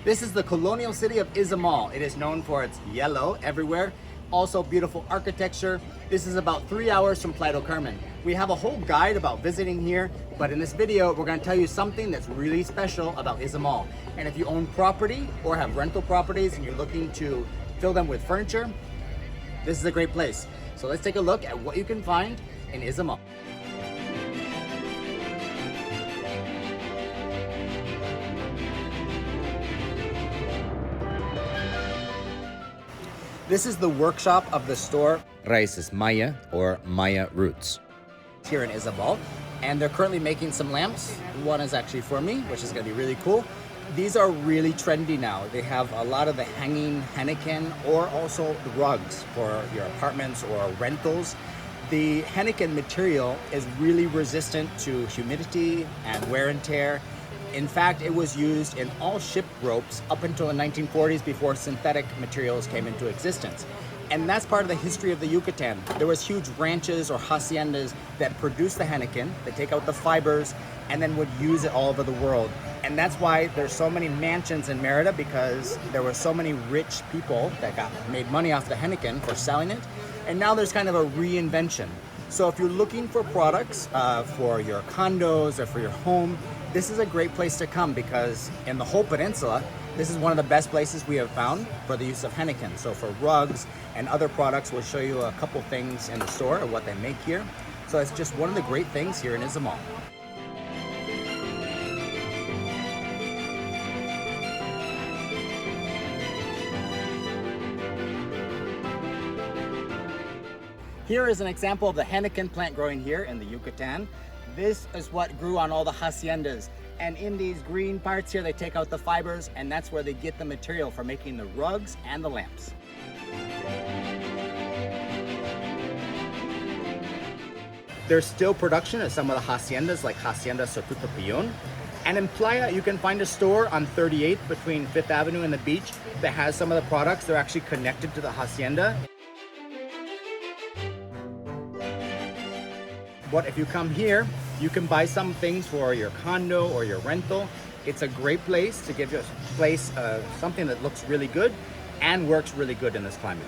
This is the colonial city of Izamal. It is known for its yellow everywhere. Also beautiful architecture. This is about 3 hours from Playa del Carmen. We have a whole guide about visiting here, but in this video, we're gonna tell you something that's really special about Izamal. And if you own property or have rental properties and you're looking to fill them with furniture, this is a great place. So let's take a look at what you can find in Izamal. This is the workshop of the store Raíces Maya, or Maya Roots, here in Izamal. And they're currently making some lamps. One is actually for me, which is gonna be really cool. These are really trendy now. They have a lot of the hanging Henequen or also the rugs for your apartments or rentals. The Henequen material is really resistant to humidity and wear and tear. In fact, it was used in all ship ropes up until the 1940s before synthetic materials came into existence. And that's part of the history of the Yucatan. There was huge ranches or haciendas that produced the Henequen. They take out the fibers and then would use it all over the world. And that's why there's so many mansions in Merida, because there were so many rich people that made money off the Henequen for selling it. And now there's kind of a reinvention. So if you're looking for products for your condos or for your home, this is a great place to come, because in the whole peninsula, this is one of the best places we have found for the use of Henequen. So for rugs and other products, we'll show you a couple things in the store of what they make here. So it's just one of the great things here in Izamal. Here is an example of the Henequen plant growing here in the Yucatan. This is what grew on all the haciendas. And in these green parts here, they take out the fibers, and that's where they get the material for making the rugs and the lamps. There's still production at some of the haciendas, like Hacienda Sotutopillon. And in Playa, you can find a store on 38th between 5th Avenue and the beach that has some of the products. They're actually connected to the hacienda. But if you come here, you can buy some things for your condo or your rental. It's a great place to give you something that looks really good and works really good in this climate.